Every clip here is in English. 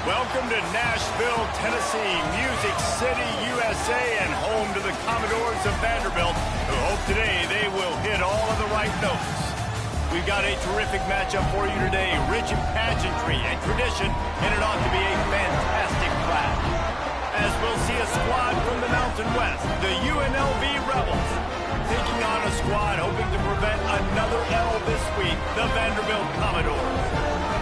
Welcome to Nashville, Tennessee, Music City, USA, and home to the Commodores of Vanderbilt, who hope today they will hit all of the right notes. We've got a terrific matchup for you today, rich in pageantry and tradition, and it ought to be a fantastic clash. As we'll see a squad from the Mountain West, the UNLV Rebels, taking on a squad hoping to prevent another L this week, the Vanderbilt Commodores.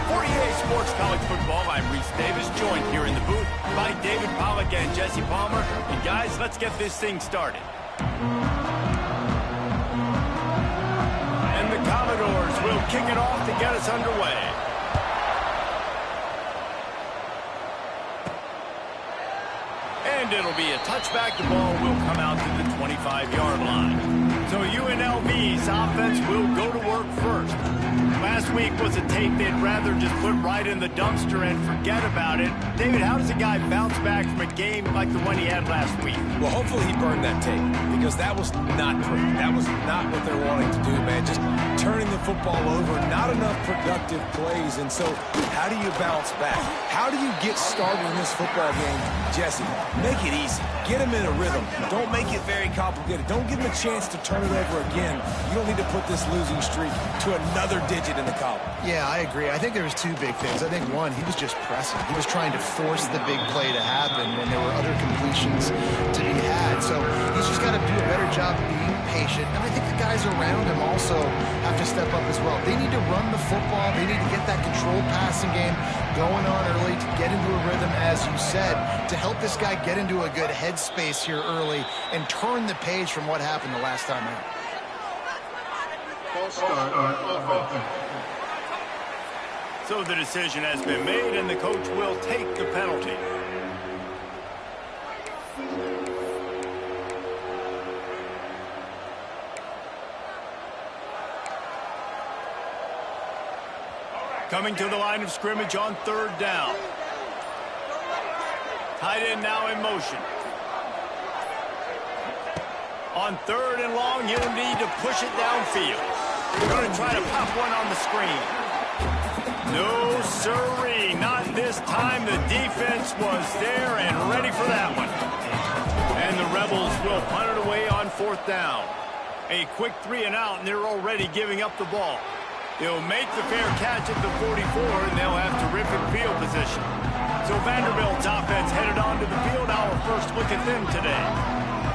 For EA Sports College Football, I'm Reese Davis, joined here in the booth by David Pollack and Jesse Palmer. And guys, let's get this thing started. And the Commodores will kick it off to get us underway. And it'll be a touchback. The ball will come out to the 25-yard line. So UNLV's offense will go to work first. Last week was a tape they'd rather just put right in the dumpster and forget about it. David, how does a guy bounce back from a game like the one he had last week? Well, hopefully he burned that tape, because that was not pretty. That was not what they're wanting to do, man. Just turning the football over, not enough productive plays. And so how do you bounce back? How do you get started in this football game? Jesse, make it easy. Get him in a rhythm. Don't make it very complicated. Don't give him a chance to turn it over again. You don't need to put this losing streak to another digit in the column. Yeah, I agree. I think there was two big things. I think, one, he was just pressing. He was trying to force the big play to happen when there were other completions to be had. So he's just got to do a better job being patient. And I think the guys around him also have to step up as well. They need to run the football. They need to get that controlled passing game going on early to get into a rhythm, as you said, to help this guy get into a good headspace here early and turn the page from what happened the last time out. So the decision has been made, and the coach will take the penalty. Coming to the line of scrimmage on third down. Tight end now in motion. On third and long, he'll need to push it downfield. We're going to try to pop one on the screen. No, sirree, not this time. The defense was there and ready for that one. And the Rebels will punt it away on fourth down. A quick 3 and out, and they're already giving up the ball. They'll make the fair catch at the 44, and they'll have terrific field position. So Vanderbilt's offense headed onto the field. Our first look at them today.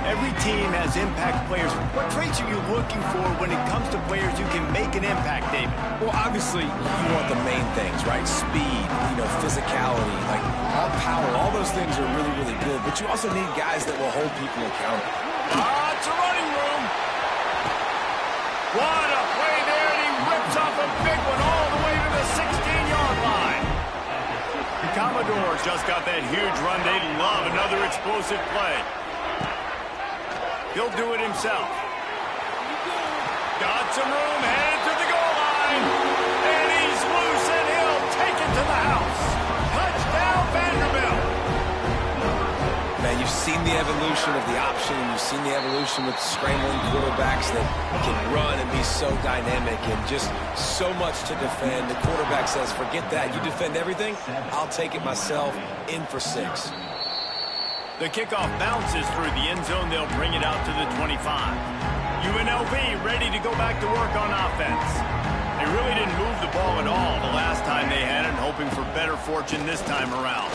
Every team has impact players. What traits are you looking for when it comes to players who can make an impact, David? Well, obviously, you want the main things, right? Speed, physicality, like all power. All those things are really, really good. But you also need guys that will hold people accountable. It's a running room. What a play there, and he rips off a big one all the way to the 16-yard line. The Commodores just got that huge run. They love another explosive play. He'll do it himself. Got some room, headed to the goal line. And he's loose, and he'll take it to the house. Touchdown, Vanderbilt. Man, you've seen the evolution of the option, and you've seen the evolution with scrambling quarterbacks that can run and be so dynamic and just so much to defend. The quarterback says, forget that. You defend everything, I'll take it myself. In for 6. The kickoff bounces through the end zone. They'll bring it out to the 25. UNLV ready to go back to work on offense. They really didn't move the ball at all the last time they had it, hoping for better fortune this time around.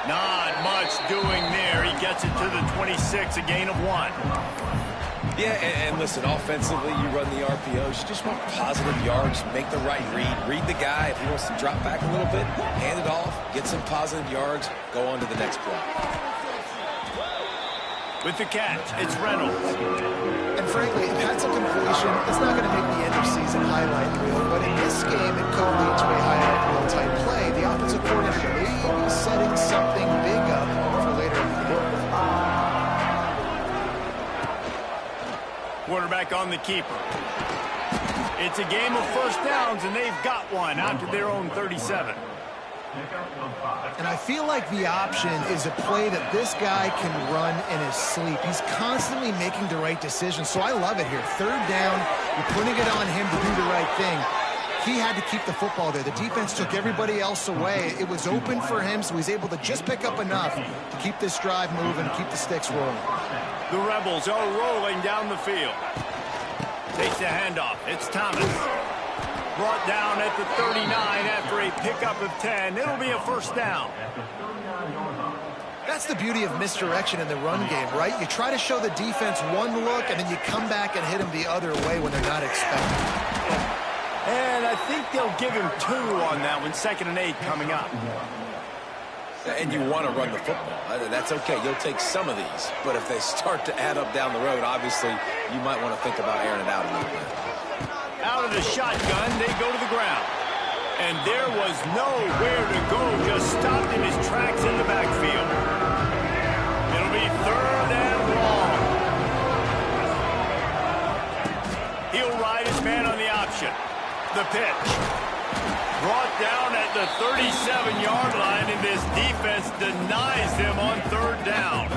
Not much doing there. He gets it to the 26, a gain of 1. Yeah, and listen, offensively, you run the RPOs. You just want positive yards, make the right read the guy. If he wants to drop back a little bit, hand it off, get some positive yards, go on to the next play. With the catch, it's Reynolds. And frankly, if that's a completion, it's not going to make the end-of-season highlight reel. But in this game, it could lead to a highlight reel-type play. The offensive coordinator may be setting something big up for later in the year. Quarterback on the keeper. It's a game of first downs, and they've got one out to their own 37. And I feel like the option is a play that this guy can run in his sleep. He's constantly making the right decision, so I love it here. Third down, you're putting it on him to do the right thing. he had to keep the football there. The defense took everybody else away. It was open for him, so he's able to just pick up enough to keep this drive moving, keep the sticks rolling. The Rebels are rolling down the field. Takes the handoff. It's Thomas. Brought down at the 39 after a pickup of 10. It'll be a first down. That's the beauty of misdirection in the run game, right? You try to show the defense one look, and then you come back and hit them the other way when they're not expecting it. And I think they'll give him 2 on that one. 2nd and 8 coming up. And you want to run the football. That's okay. You'll take some of these. But if they start to add up down the road, obviously, you might want to think about airing it out a little bit. Out of the shotgun, they go to the ground. And there was nowhere to go, just stopped in his tracks in the backfield. It'll be 3rd and long. He'll ride his man on the option. The pitch. Brought down at the 37-yard line, and this defense denies them on 3rd down.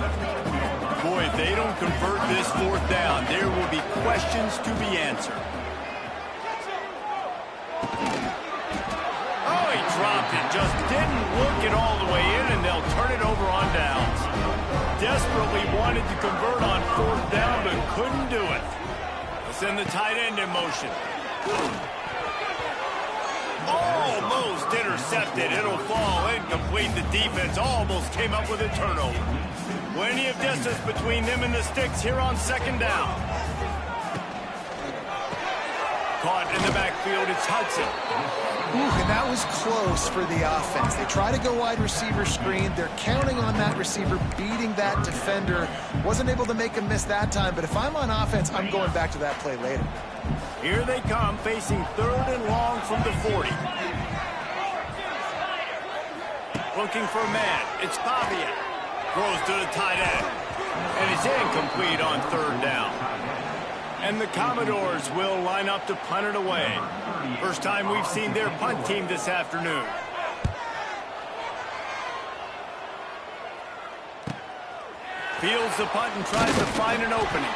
Boy, if they don't convert this 4th down, there will be questions to be answered. Oh, he dropped it. Just didn't look it all the way in, and they'll turn it over on downs. Desperately wanted to convert on 4th down, but couldn't do it. They'll send the tight end in motion. Almost intercepted. It'll fall incomplete. The defense almost came up with a turnover. Plenty of distance between them and the sticks here on 2nd down. Caught in the backfield, it's Hudson. Ooh, and that was close for the offense. They try to go wide receiver screen. They're counting on that receiver beating that defender. Wasn't able to make him miss that time, but if I'm on offense, I'm going back to that play later. Here they come, facing 3rd and long from the 40. Looking for a man. It's Pavia. Throws to the tight end. And it's incomplete on 3rd down. And the Commodores will line up to punt it away. First time we've seen their punt team this afternoon. Fields the punt and tries to find an opening.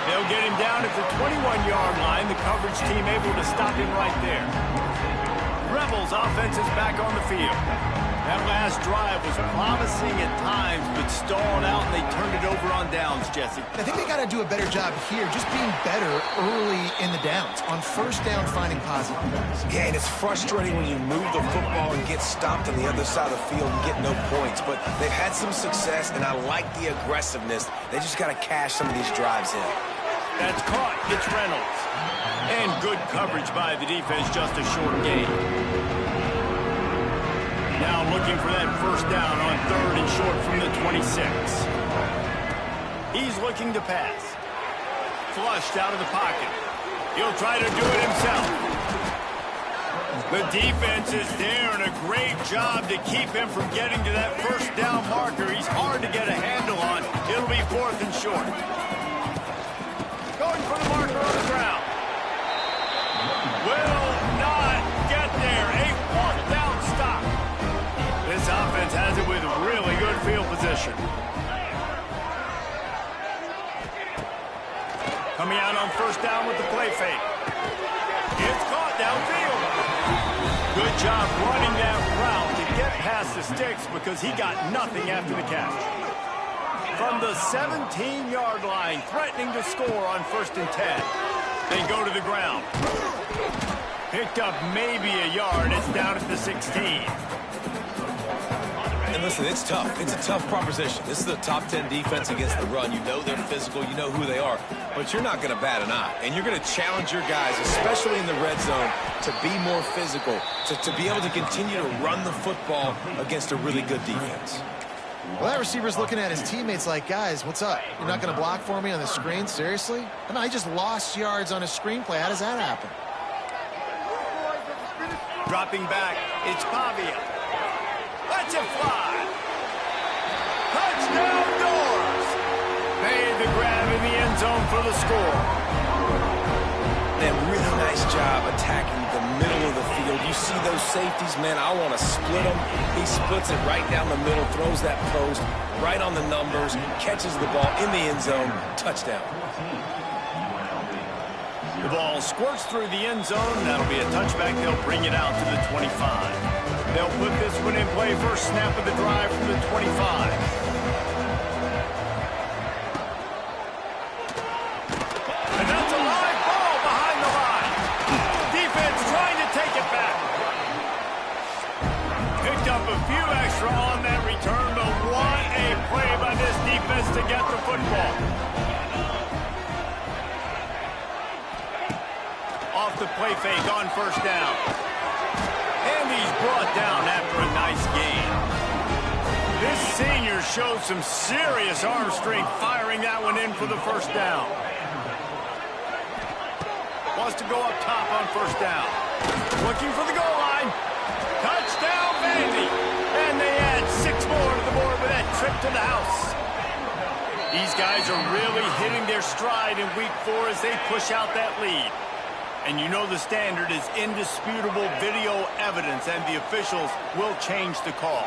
They'll get him down at the 21-yard line. The coverage team able to stop him right there. Rebels offense is back on the field. That last drive was promising at times, but stalled out, and they turned it over on downs, Jesse. I think they got to do a better job here, just being better early in the downs. On 1st down, finding positive plays. Yeah, and it's frustrating when you move the football and get stopped on the other side of the field and get no points. But they've had some success, and I like the aggressiveness. They just got to cash some of these drives in. That's caught. It's Reynolds. And good coverage by the defense, just a short gain. Now looking for that 1st down on 3rd and short from the 26. He's looking to pass. Flushed out of the pocket. He'll try to do it himself. The defense is there, and a great job to keep him from getting to that 1st down marker. He's hard to get a handle on. It'll be 4th and short. Going for the marker on the ground. Will not get there. A 4th down stop. This offense has it with really good field position. Coming out on 1st down with the play fake. It's caught downfield. Good job running that route to get past the sticks because he got nothing after the catch. From the 17-yard line, threatening to score on 1st and 10. They go to the ground. Picked up maybe a yard. It's down at the 16. And listen, it's tough. It's a tough proposition. This is the top 10 defense against the run. You know they're physical. You know who they are. But you're not going to bat an eye. And you're going to challenge your guys, especially in the red zone, to be more physical, to be able to continue to run the football against a really good defense. Well, that receiver's looking at his teammates like, guys, what's up? You're not going to block for me on the screen? Seriously? And I just lost yards on a screenplay. How does that happen? Dropping back, it's Pavia. Let's it fly. Touchdown Doors. Made the grab in the end zone for the score. And really nice job attacking the middle of the field. You see those safeties, man, I want to split them. He splits it right down the middle, throws that post right on the numbers, catches the ball in the end zone, touchdown. The ball squirts through the end zone. That'll be a touchback. They'll bring it out to the 25. They'll put this one in play. First snap of the drive from the 25. And that's a live ball behind the line. Defense trying to take it back. Picked up a few extra on that return, but what a play by this defense to get the football. Off the play fake on first down. And he's brought down after a nice gain. This senior showed some serious arm strength firing that one in for the first down. Wants to go up top on first down. Looking for the goal line. Touchdown, Vandy. And they add 6 more to the board with that trip to the house. These guys are really hitting their stride in week 4 as they push out that lead. And you know the standard is indisputable video evidence, and the officials will change the call.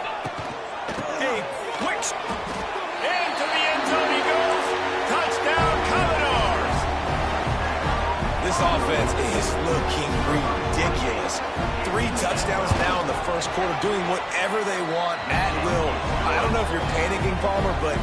A quick into the end zone he goes. Touchdown, Commodores. This offense is looking ridiculous. 3 touchdowns now in the first quarter, doing whatever they want at will. I don't know if you're panicking, Palmer, but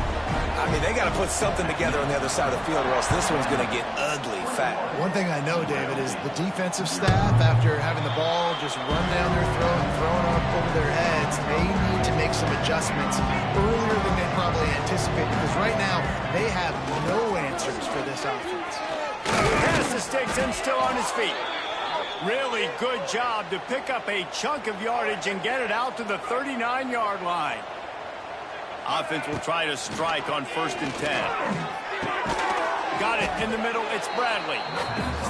I mean, they got to put something together on the other side of the field, or else this one's going to get ugly fast. One thing I know, David, is the defensive staff, after having the ball just run down their throat and thrown up over their heads, they need to make some adjustments earlier than they probably anticipated, because right now they have no answers for this offense. Pass to sticks and still on his feet. Really good job to pick up a chunk of yardage and get it out to the 39-yard line. Offense will try to strike on 1st and 10. Got it in the middle. It's Bradley.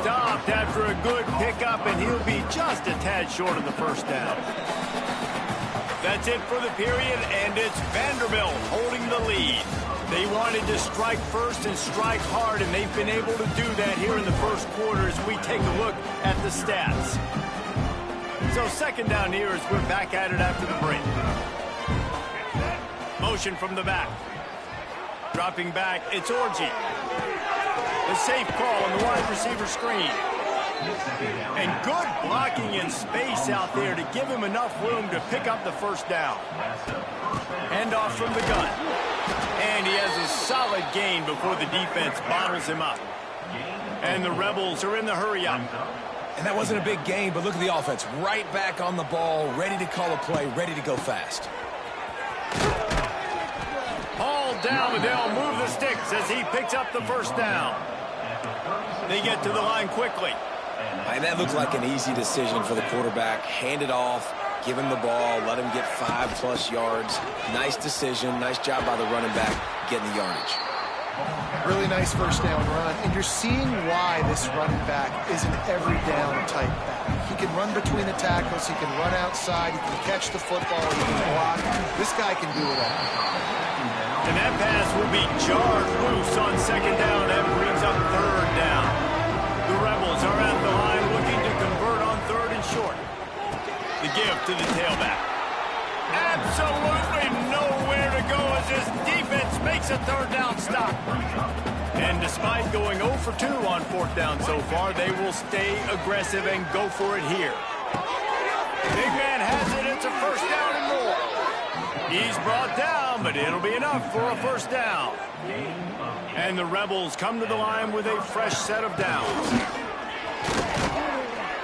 Stopped after a good pickup, and he'll be just a tad short of the first down. That's it for the period, and it's Vanderbilt holding the lead. They wanted to strike first and strike hard, and they've been able to do that here in the first quarter as we take a look at the stats. So 2nd down here as we're back at it after the break. Motion from the back. Dropping back, it's Orji. The safe call on the wide receiver screen. And good blocking in space out there to give him enough room to pick up the first down. Handoff from the gun. And he has a solid gain before the defense bottles him up. And the Rebels are in the hurry up. And that wasn't a big gain, but look at the offense. Right back on the ball, ready to call a play, ready to go fast. Down, but they'll move the sticks as he picks up the first down. They get to the line quickly. And that looked like an easy decision for the quarterback. Hand it off, give him the ball, let him get 5+ yards. Nice decision, nice job by the running back getting the yardage. Really nice first down run, and you're seeing why this running back is an every down type back. He can run between the tackles, he can run outside, he can catch the football, he can block. This guy can do it all. And that pass will be jarred loose on 2nd down. That brings up 3rd down. The Rebels are at the line looking to convert on 3rd and short. The give to the tailback. Absolutely nowhere to go as this defense makes a 3rd down stop. And despite going 0 for 2 on 4th down so far, they will stay aggressive and go for it here. Big man has it. It's a 1st down and more. He's brought down, but it'll be enough for a 1st down. And the Rebels come to the line with a fresh set of downs.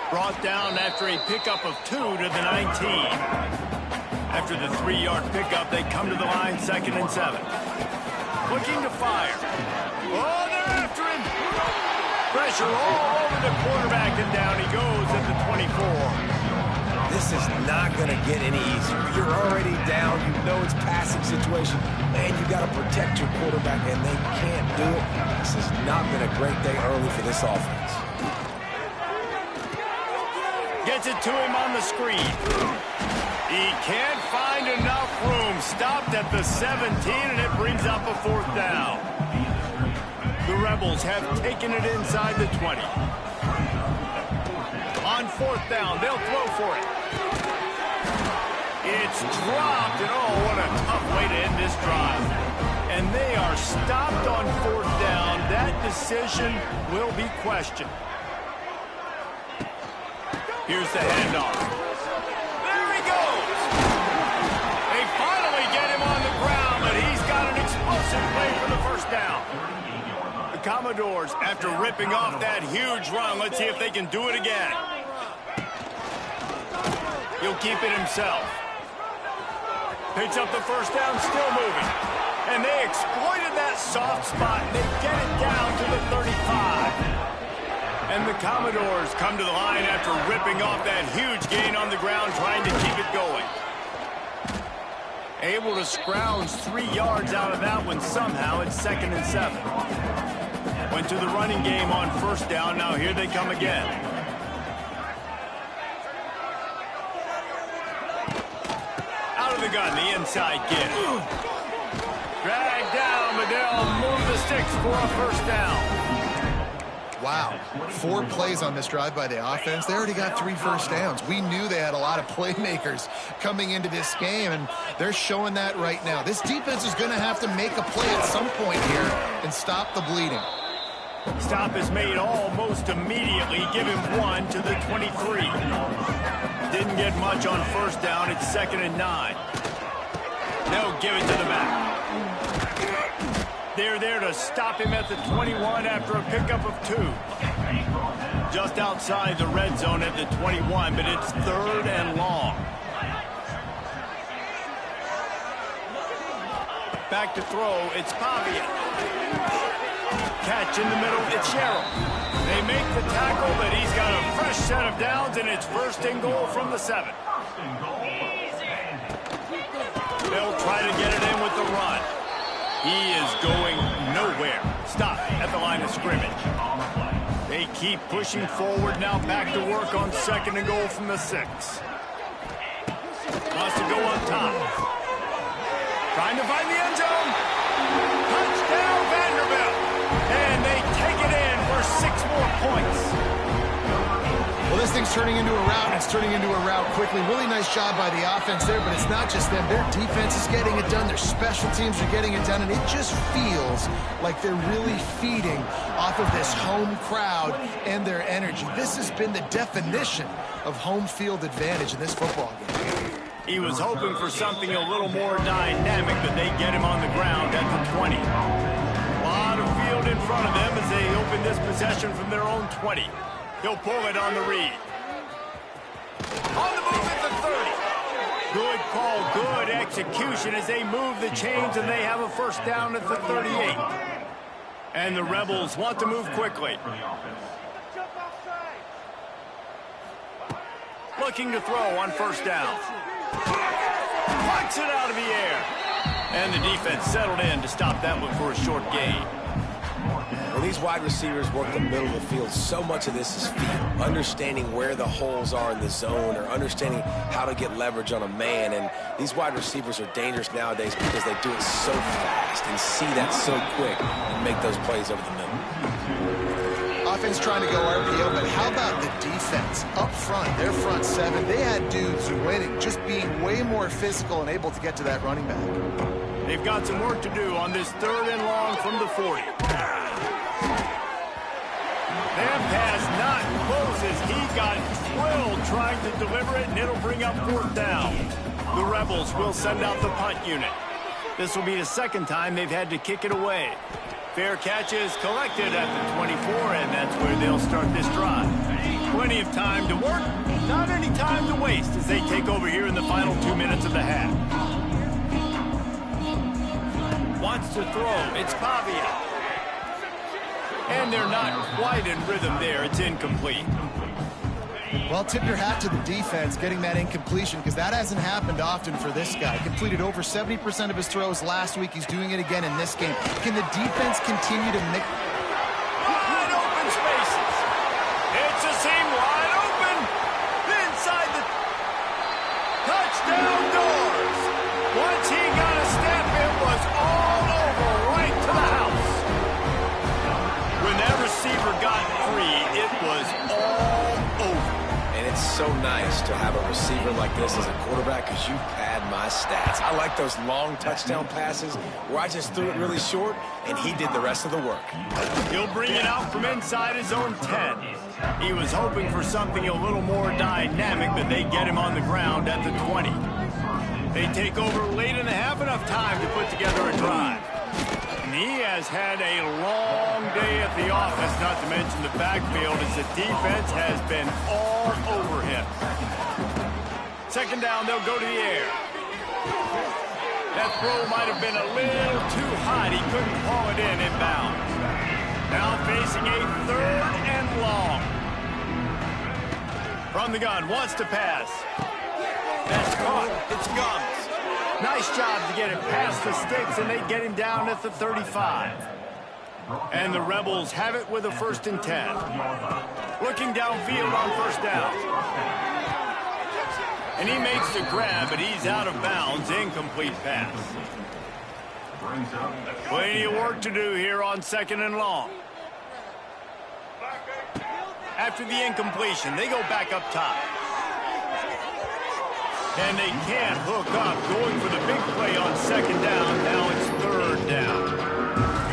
Brought down after a pickup of 2 to the 19. After the 3-yard pickup, they come to the line 2nd and 7. Looking to fire. Oh, they're after him. Pressure all over the quarterback, and down he goes at the 24. This is not going to get any easier. You're already down. You know it's passing situation. Man, you got to protect your quarterback, and they can't do it. This has not been a great day early for this offense. Gets it to him on the screen. He can't find enough room. Stopped at the 17, and it brings up a 4th down. The Rebels have taken it inside the 20. On 4th down, they'll throw for it. It's dropped, and oh, what a tough way to end this drive. And they are stopped on 4th down. That decision will be questioned. Here's the handoff. There he goes. They finally get him on the ground, but he's got an explosive play for the first down. The Commodores, after ripping off that huge run, let's see if they can do it again. He'll keep it himself. Picks up the first down, still moving. And they exploited that soft spot, and they get it down to the 35. And the Commodores come to the line after ripping off that huge gain on the ground, trying to keep it going. Able to scrounge 3 yards out of that one somehow. It's 2nd and 7. Went to the running game on first down. Now here they come again. Out of the gun, the inside kid. Dragged down, but they'll move the sticks for a first down. Wow, 4 plays on this drive by the offense. They already got 3 first downs. We knew they had a lot of playmakers coming into this game, and they're showing that right now. This defense is going to have to make a play at some point here and stop the bleeding. Stop is made almost immediately. Give him 1 to the 23. Didn't get much on first down. It's 2nd and 9. They'll give it to the back. They're there to stop him at the 21 after a pickup of 2. Just outside the red zone at the 21, but it's 3rd and long. Back to throw, it's Pavia. Catch in the middle, it's Sherrill. They make the tackle, but he's got a fresh set of downs, and it's 1st and goal from the 7. They'll try to get it in with the run. He is going nowhere. Stop at the line of scrimmage. They keep pushing forward now, back to work on 2nd and goal from the 6. Wants to go on top. Trying to find the end zone. Touchdown, Vanderbilt. And they take it in for 6 more points. Well, this thing's turning into a rout, and it's turning into a rout quickly. Really nice job by the offense there, but it's not just them. Their defense is getting it done. Their special teams are getting it done, and it just feels like they're really feeding off of this home crowd and their energy. This has been the definition of home field advantage in this football game. He was hoping for something a little more dynamic, but they get him on the ground at the 20. A lot of field in front of them as they open this possession from their own 20. He'll pull it on the read. On the move at the 30. Good call, good execution as they move the chains, and they have a first down at the 38. And the Rebels want to move quickly. Looking to throw on first down. Plucks it out of the air. And the defense settled in to stop that one for a short gain. When these wide receivers work the middle of the field, so much of this is feel. Understanding where the holes are in the zone or understanding how to get leverage on a man. And these wide receivers are dangerous nowadays because they do it so fast and see that so quick and make those plays over the middle. Offense trying to go RPO, but how about the defense up front? Their front 7, they had dudes winning, just being way more physical and able to get to that running back. They've got some work to do on this 3rd and long from the 40. That pass not close as he got drilled trying to deliver it, and it'll bring up 4th down. The Rebels will send out the punt unit. This will be the 2nd time they've had to kick it away. Fair catch is collected at the 24, and that's where they'll start this drive. Plenty of time to work, not any time to waste as they take over here in the final 2 minutes of the half. Wants to throw, it's Pavia. And they're not quite in rhythm there. It's incomplete. Well, tip your hat to the defense getting that incompletion, because that hasn't happened often for this guy. Completed over 70% of his throws last week. He's doing it again in this game. Can the defense continue to make... Wide open spaces. It's a seam wide open. Inside the... Touchdown doors. Once he got a step, it was all over right to the house. When that receiver got free, it was all over. And it's so nice to have a receiver like this as a quarterback because you pad my stats. I like those long touchdown passes where I just threw it really short and he did the rest of the work. He'll bring it out from inside his own 10. He was hoping for something a little more dynamic, but they get him on the ground at the 20. They take over late in the half, enough time to put together a drive. And he has had a long day at the office, not to mention the backfield, as the defense has been all over him. Second down, they'll go to the air. That throw might have been a little too hot. He couldn't haul it in inbounds. Now facing a third and long. From the gun, wants to pass. That's caught. It's Gums. Nice job to get it past the sticks, and they get him down at the 35. And the Rebels have it with a 1st and 10. Looking downfield on first down. And he makes the grab, but he's out of bounds. Incomplete pass. Plenty of work to do here on 2nd and long. After the incompletion, they go back up top. And they can't hook up, going for the big play on 2nd down. Now it's 3rd down.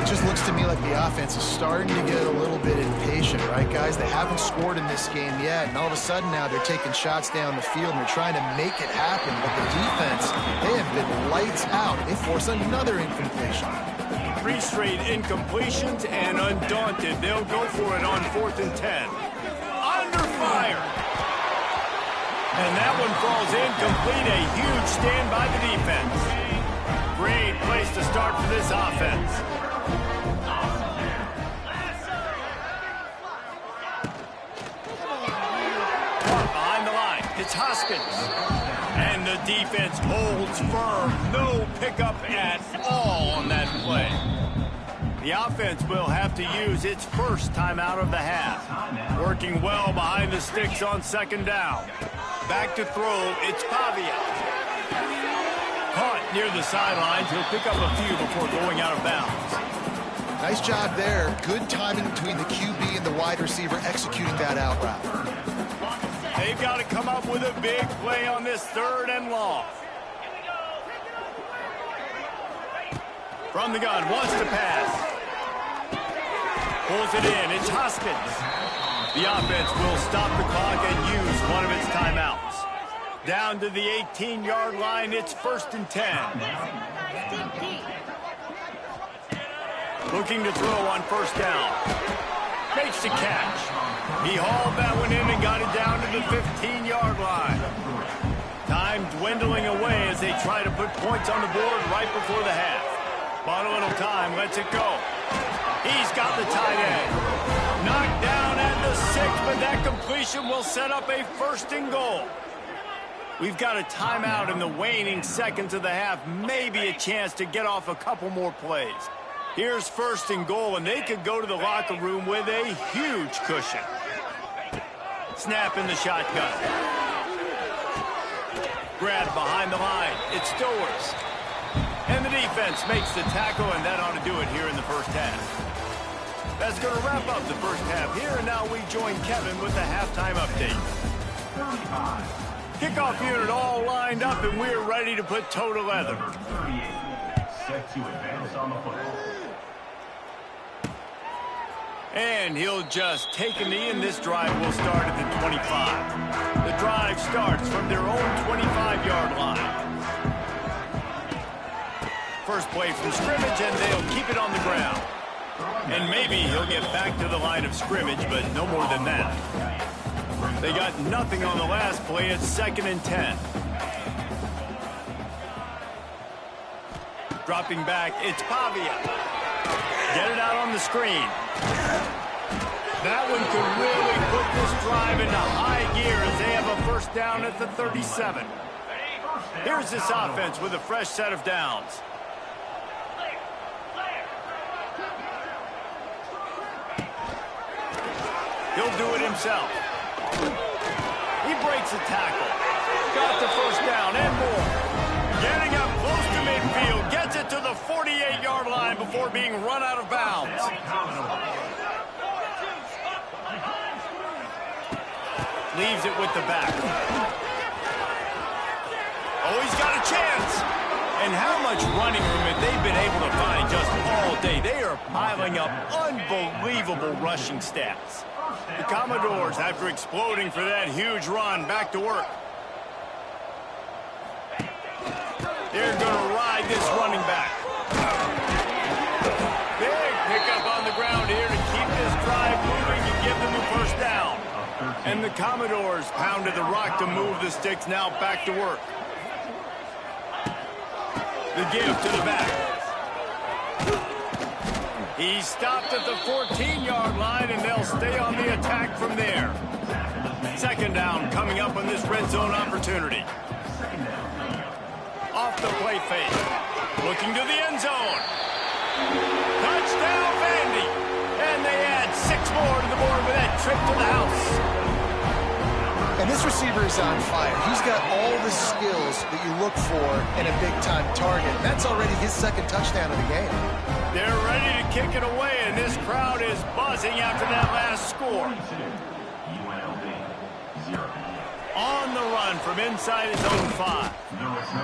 It just looks to me like the offense is starting to get a little bit impatient, right, guys? They haven't scored in this game yet, and all of a sudden now they're taking shots down the field and they're trying to make it happen. But the defense, they have been lights out. They force another incompletion. 3 straight incompletions, and undaunted, they'll go for it on 4th and 10. Under fire. And that one falls incomplete. A huge stand by the defense. Great place to start for this offense. Behind the line, it's Hoskins. And the defense holds firm. No pickup at all on that play. The offense will have to use its first timeout of the half. Working well behind the sticks on 2nd down. Back to throw, it's Pavia. Caught near the sidelines. He'll pick up a few before going out of bounds. Nice job there. Good timing between the QB and the wide receiver executing that out route. They've got to come up with a big play on this 3rd and long. From the gun, wants to pass. Pulls it in, it's Hoskins. The offense will stop the clock and use one of its timeouts. Down to the 18-yard line, it's 1st and 10. Looking to throw on 1st down. Makes the catch. He hauled that one in and got it down to the 15-yard line. Time dwindling away as they try to put points on the board right before the half. Bought a little time, lets it go. He's got the tight end. Knocked down at the 6, but that completion will set up a 1st and goal. We've got a timeout in the waning seconds of the half. Maybe a chance to get off a couple more plays. Here's 1st and goal, and they could go to the locker room with a huge cushion. Snap in the shotgun. Grab behind the line. It's Stowers. And the defense makes the tackle, and that ought to do it here in the first half. That's going to wrap up the first half here, and now we join Kevin with the halftime update. Kickoff unit all lined up, and we're ready to put toe to leather. Set to advance on the football. And he'll just take a knee, and this drive will start at the 25. The drive starts from their own 25-yard line. First play from scrimmage, and they'll keep it on the ground. And maybe he'll get back to the line of scrimmage, but no more than that. They got nothing on the last play. It's 2nd and 10. Dropping back, it's Pavia. Get it out on the screen. That one could really put this drive into high gear as they have a 1st down at the 37. Here's this offense with a fresh set of downs. He'll do it himself. He breaks a tackle. Got the 1st down and more. Getting up close to midfield. Gets it to the 48-yard line before being run out of bounds. leaves it with the back. Oh, he's got a chance. And how much running room have they been able to find just all day? They are piling up unbelievable rushing stats. The Commodores, after exploding for that huge run, back to work. They're going to ride this running back. Big pickup on the ground here to keep this drive moving and give them a first down. And the Commodores pounded the rock to move the sticks, now back to work. The give to the back. He stopped at the 14-yard line, and they'll stay on the attack from there. Second down coming up on this red zone opportunity. Off the play fake. Looking to the end zone. Touchdown, Vandy. And they add 6 more to the board with that trip to the house. And this receiver is on fire. He's got all the skills that you look for in a big-time target. That's already his second touchdown of the game. They're ready to kick it away, and this crowd is buzzing after that last score. UNLV, 0. On the run from inside his own 5.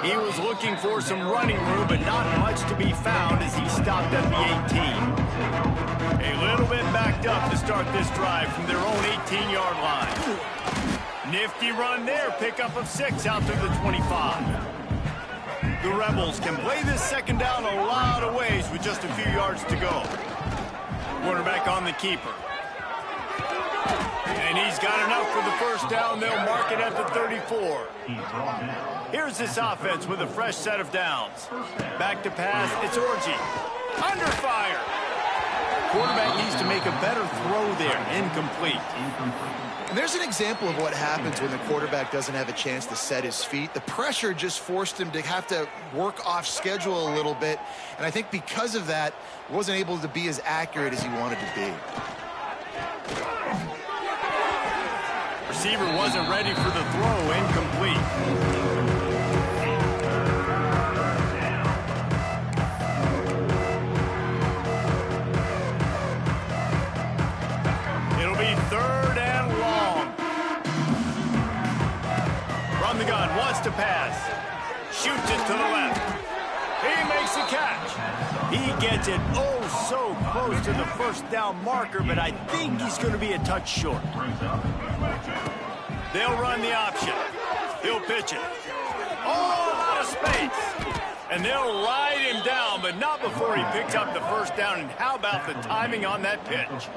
He was looking for some running room, but not much to be found as he stopped at the 18. A little bit backed up to start this drive from their own 18-yard line. Nifty run there, pickup of 6 out to the 25. The Rebels can play this second down a lot of ways with just a few yards to go. Quarterback on the keeper. And he's got enough for the first down. They'll mark it at the 34. Here's this offense with a fresh set of downs. Back to pass, it's Orji. Under fire. Quarterback needs to make a better throw there. Incomplete. And there's an example of what happens when the quarterback doesn't have a chance to set his feet. The pressure just forced him to have to work off schedule a little bit. And I think because of that, he wasn't able to be as accurate as he wanted to be. Receiver wasn't ready for the throw. Incomplete. It'll be third and long. From the gun, wants to pass. Shoots it to the left. He makes the catch. He gets it oh so close to the first down marker, but I think he's going to be a touch short. They'll run the option. He'll pitch it. Oh, a lot of space. And they'll ride him down, but not before he picks up the first down. And how about the timing on that pitch?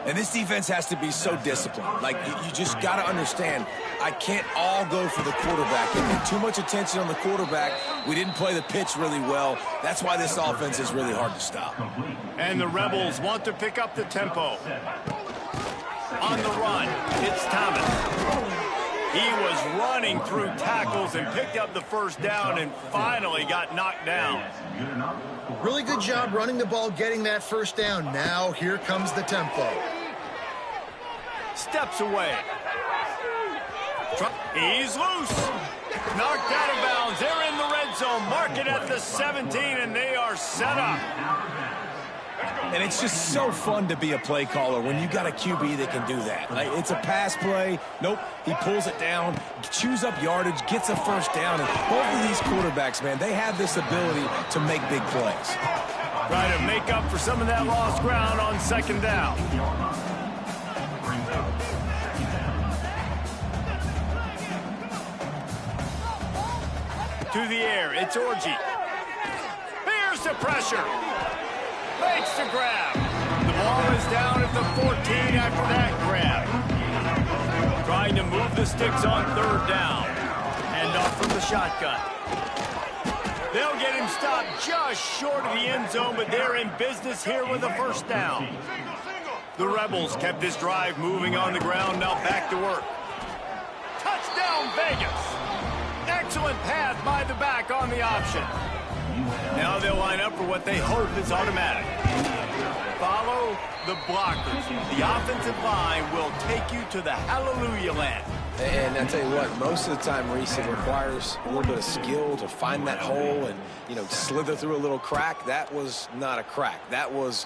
And this defense has to be so disciplined. Like, you just got to understand, I can't all go for the quarterback. And too much attention on the quarterback. We didn't play the pitch really well. That's why this offense is really hard to stop. And the Rebels want to pick up the tempo. On the run, it's Thomas. He was running through tackles and picked up the first down and finally got knocked down. Really good job running the ball, getting that first down. Now here comes the tempo. Steps away. He's loose. Knocked out of bounds. They're in the red zone. Mark it at the 17, and they are set up. And it's just so fun to be a play caller when you got a QB that can do that. Like, it's a pass play. Nope, he pulls it down, chews up yardage, gets a first down. And both of these quarterbacks, man, they have this ability to make big plays. Try to make up for some of that lost ground on second down. To the air, it's Orji. Here's the pressure. Makes the grab. The ball is down at the 14 after that grab. Trying to move the sticks on third down. And off from the shotgun. They'll get him stopped just short of the end zone, but they're in business here with a first down. The Rebels kept this drive moving on the ground, now back to work. Touchdown, Vegas. Excellent pass by the back on the option. Now they'll line up for what they hope is automatic. Follow the blockers. The offensive line will take you to the hallelujah land. And I tell you what, most of the time, Reese, it requires a little bit of skill to find that hole and, you know, slither through a little crack. That was not a crack. That was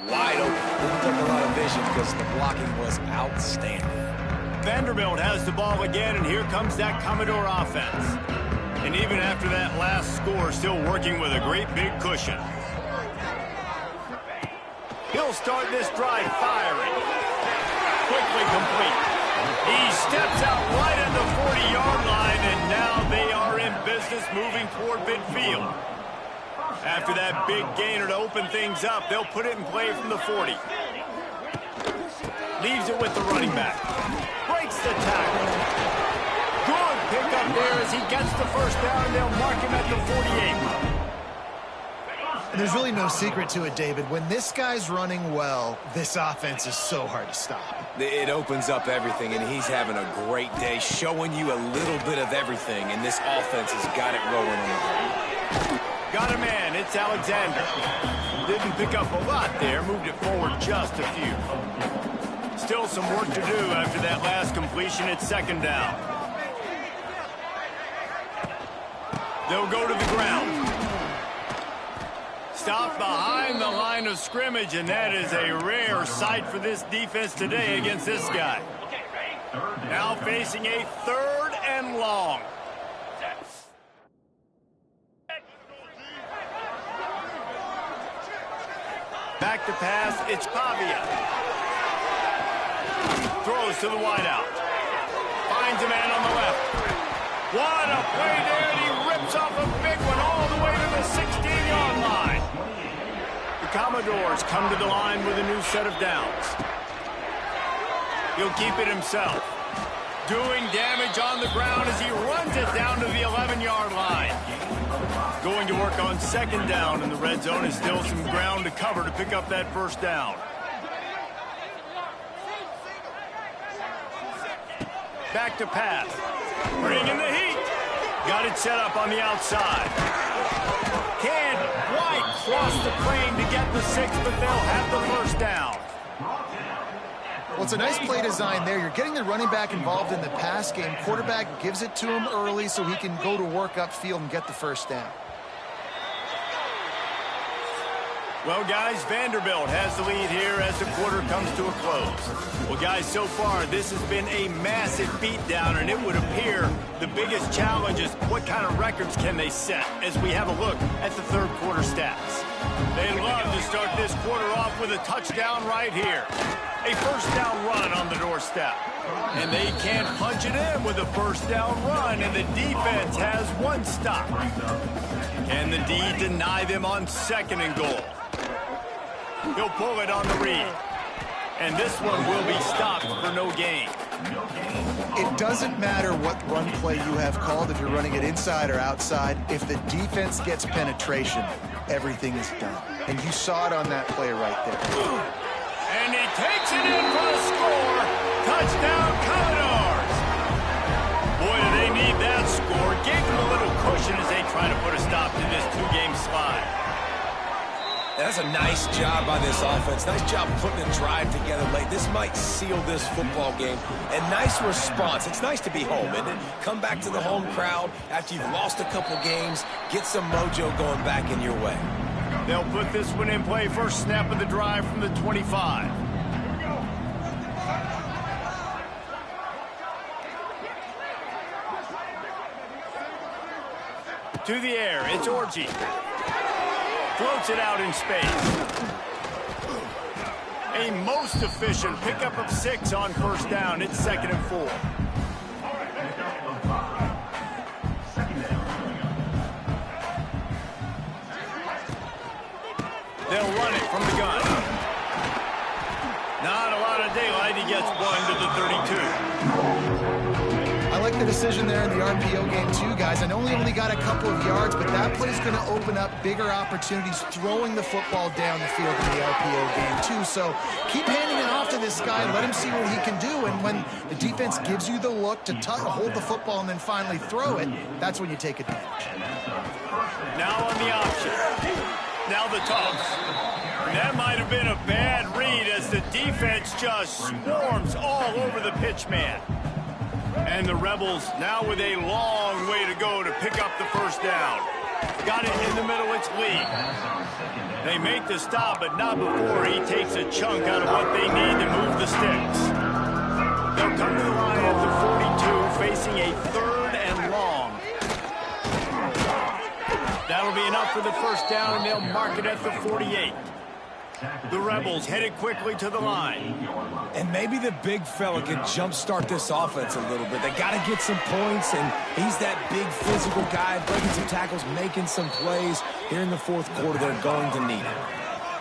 wide open. Didn't take a lot of vision because the blocking was outstanding. Vanderbilt has the ball again, and here comes that Commodore offense. And even after that last score, still working with a great big cushion. He'll start this drive firing. Quickly complete. He steps out right at the 40-yard line, and now they are in business moving toward midfield. After that big gainer to open things up, they'll put it in play from the 40. Leaves it with the running back. Breaks the tackle. Good pickup there as he gets the first down, and they'll mark him at the 48. And there's really no secret to it, David. When this guy's running well, this offense is so hard to stop. It opens up everything, and he's having a great day, showing you a little bit of everything, and this offense has got it rolling on. Got a man, it's Alexander. Didn't pick up a lot there, moved it forward just a few. Still some work to do after that last completion at second down. They'll go to the ground. Stop behind the line of scrimmage, and that is a rare sight for this defense today against this guy. Now facing a 3rd and long. Back to pass, it's Pavia. Throws to the wideout. Finds a man on the left. What a play there, and he rips off a big one all the way to the 16-yard line. The Commodores come to the line with a new set of downs. He'll keep it himself. Doing damage on the ground as he runs it down to the 11-yard line. Going to work on second down in the red zone, is still some ground to cover to pick up that first down. Back to pass. Bringing the heat. Got it set up on the outside. Can't quite cross the plane to get the 6, but they'll have the first down. Well, it's a nice play design there. You're getting the running back involved in the pass game. Quarterback gives it to him early so he can go to work upfield and get the first down. Well, guys, Vanderbilt has the lead here as the quarter comes to a close. Well, guys, so far, this has been a massive beatdown, and it would appear the biggest challenge is what kind of records can they set as we have a look at the third quarter stats. They'd love to start this quarter off with a touchdown right here. A first down run on the doorstep. And they can't punch it in with a first down run, and the defense has one stop. Can the D deny them on second and goal? He'll pull it on the read. And this one will be stopped for no gain. It doesn't matter what run play you have called, if you're running it inside or outside. If the defense gets penetration, everything is done. And you saw it on that play right there. And he takes it in for the score. Touchdown, Commodores. Boy, do they need that score. Gave them a little cushion as they try to put a stop to this two-game slide. That's a nice job by this offense. Nice job putting a drive together late. This might seal this football game. And nice response. It's nice to be home, isn't it? Come back to the home crowd after you've lost a couple games. Get some mojo going back in your way. They'll put this one in play. First snap of the drive from the 25. To the air, it's Orji. Floats it out in space. A most efficient pickup of 6 on first down. It's 2nd and 4. They'll run it from the gun. Not a lot of daylight. He gets one to the 32. I like the decision there in the RPO game too, guys. I know he only got a couple of yards, but that play is going to open up bigger opportunities throwing the football down the field in the RPO game too. So keep handing it off to this guy, let him see what he can do, and when the defense gives you the look to hold the football and then finally throw it, that's when you take advantage. Now on the option. Now the toss. That might have been a bad read as the defense just swarms all over the pitch man. And the Rebels now with a long way to go to pick up the first down. Got it in the middle, it's Lee. They make the stop, but not before he takes a chunk out of what they need to move the sticks. They'll come to the line at the 42, facing a 3rd and long. That'll be enough for the first down, and they'll mark it at the 48. The Rebels headed quickly to the line. And maybe the big fella can jumpstart this offense a little bit. They got to get some points, and he's that big physical guy, breaking some tackles, making some plays. Here in the 4th quarter, they're going to need it.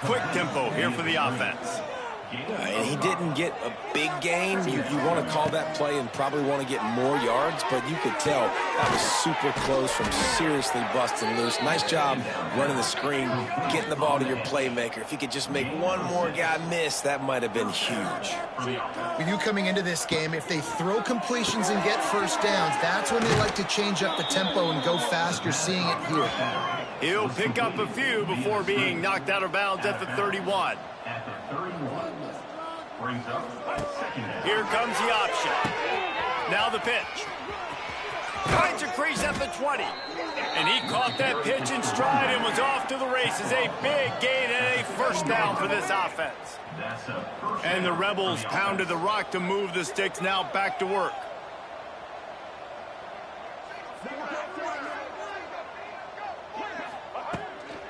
Quick tempo here for the offense. And he didn't get a big gain. You want to call that play and probably want to get more yards, but you could tell that was super close from seriously busting loose. Nice job running the screen, getting the ball to your playmaker. If you could just make one more guy miss, that might have been huge. With you coming into this game, if they throw completions and get first downs, that's when they like to change up the tempo and go fast. You're seeing it here. He'll pick up a few before being knocked out of bounds at the 31. At the 31. Brings up second down. Here comes the option. Now the pitch. Finds a crease at the 20. And he caught that pitch in stride and was off to the races. A big gain and a first down for this offense. And the Rebels pounded the rock to move the sticks. Now back to work.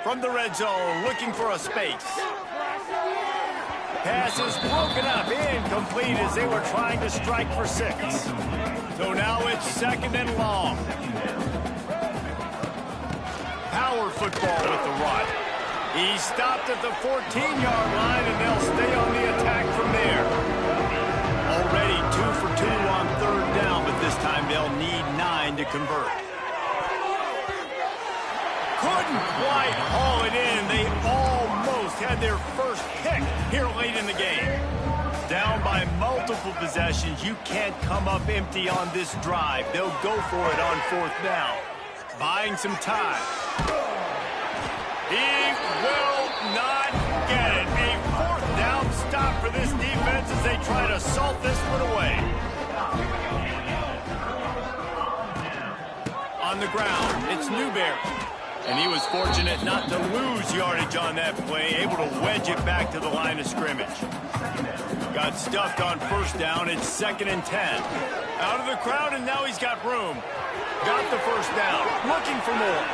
From the red zone, looking for a space. Pass is broken up, incomplete as they were trying to strike for 6. So now it's 2nd and long. Power football with the run. He stopped at the 14-yard line, and they'll stay on the attack from there. Already 2 for 2 on 3rd down, but this time they'll need 9 to convert. Couldn't quite haul it in. They almost had their first pick here late in the game. Down by multiple possessions, you can't come up empty on this drive. They'll go for it on 4th down. Buying some time. He will not get it. A 4th down stop for this defense as they try to salt this one away. On the ground, it's Newberry. And he was fortunate not to lose yardage on that play, able to wedge it back to the line of scrimmage. Got stuffed on 1st down. It's 2nd and 10. Out of the crowd, and now he's got room. Got the 1st down. Looking for more.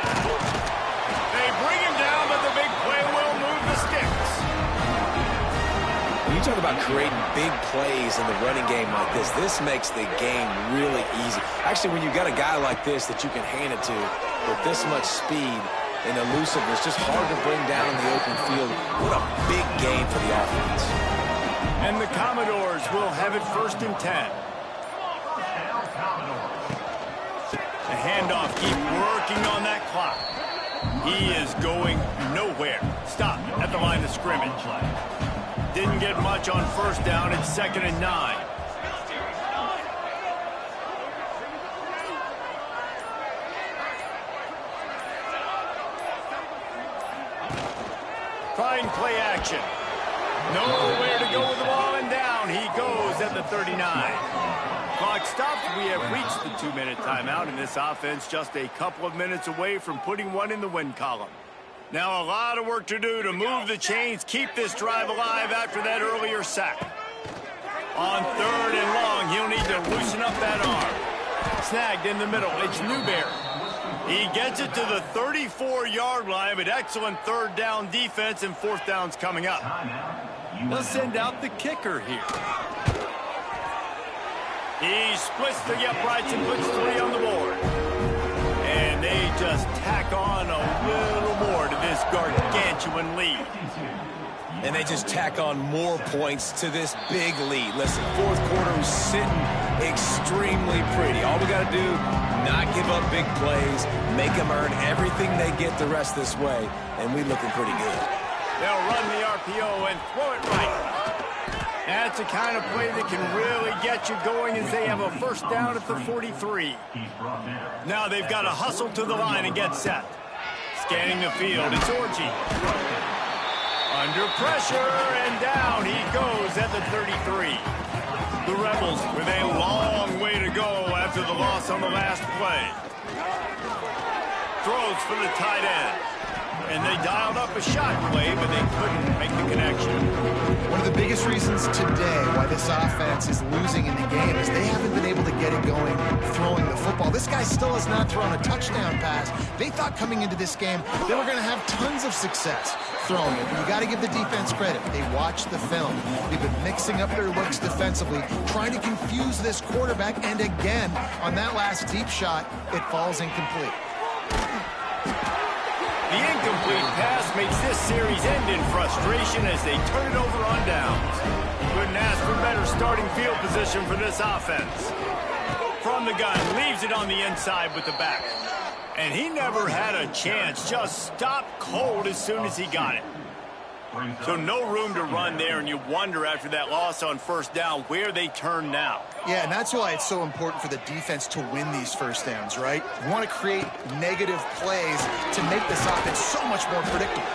They bring him down, but the big play will move the sticks. When you talk about creating big plays in the running game like this makes the game really easy. Actually, when you've got a guy like this that you can hand it to with this much speed and elusiveness, just hard to bring down in the open field. What a big game for the offense. And the Commodores will have it 1st and 10. The handoff, keep working on that clock. He is going nowhere. Stop at the line of scrimmage. Didn't get much on 1st down. It's 2nd and 9. Trying play action. Nowhere to go with the ball, and down he goes at the 39. Clock stops. We have reached the 2-minute timeout, and this offense just a couple of minutes away from putting one in the win column. Now a lot of work to do to move the chains, keep this drive alive after that earlier sack. On 3rd and long, he'll need to loosen up that arm. Snagged in the middle. It's Newberry. He gets it to the 34-yard line, but excellent 3rd down defense, and 4th down's coming up. They'll send out the kicker here. He splits the uprights and puts 3 on the board. And they just tack on a little more to this gargantuan lead. And they just tack on more points to this big lead. Listen, 4th quarter was sitting extremely pretty. All we got to do, not give up big plays, make them earn everything they get the rest this way, and we looking pretty good. They'll run the RPO and throw it right. That's the kind of play that can really get you going as they have a 1st down at the 43. Now they've got to hustle to the line and get set. Scanning the field, it's Orji. Under pressure, and down he goes at the 33. The Rebels with a long way to go after the loss on the last play. Throws for the tight end. And they dialed up a shot play, but they couldn't make the connection. One of the biggest reasons today why this offense is losing in the game is they haven't been able to get it going throwing the football. This guy still has not thrown a touchdown pass. They thought coming into this game they were going to have tons of success throwing it. But you got to give the defense credit. They watched the film. They've been mixing up their looks defensively, trying to confuse this quarterback. And again, on that last deep shot, it falls incomplete. The incomplete pass makes this series end in frustration as they turn it over on downs. Couldn't ask for better starting field position for this offense. From the gun, leaves it on the inside with the back. And he never had a chance, just stopped cold as soon as he got it. So no room to run there, and you wonder after that loss on first down where they turn now. Yeah, and that's why it's so important for the defense to win these first downs, right? You want to create negative plays to make this offense so much more predictable.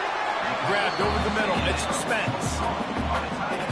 Grabbed over the middle. It's Spence.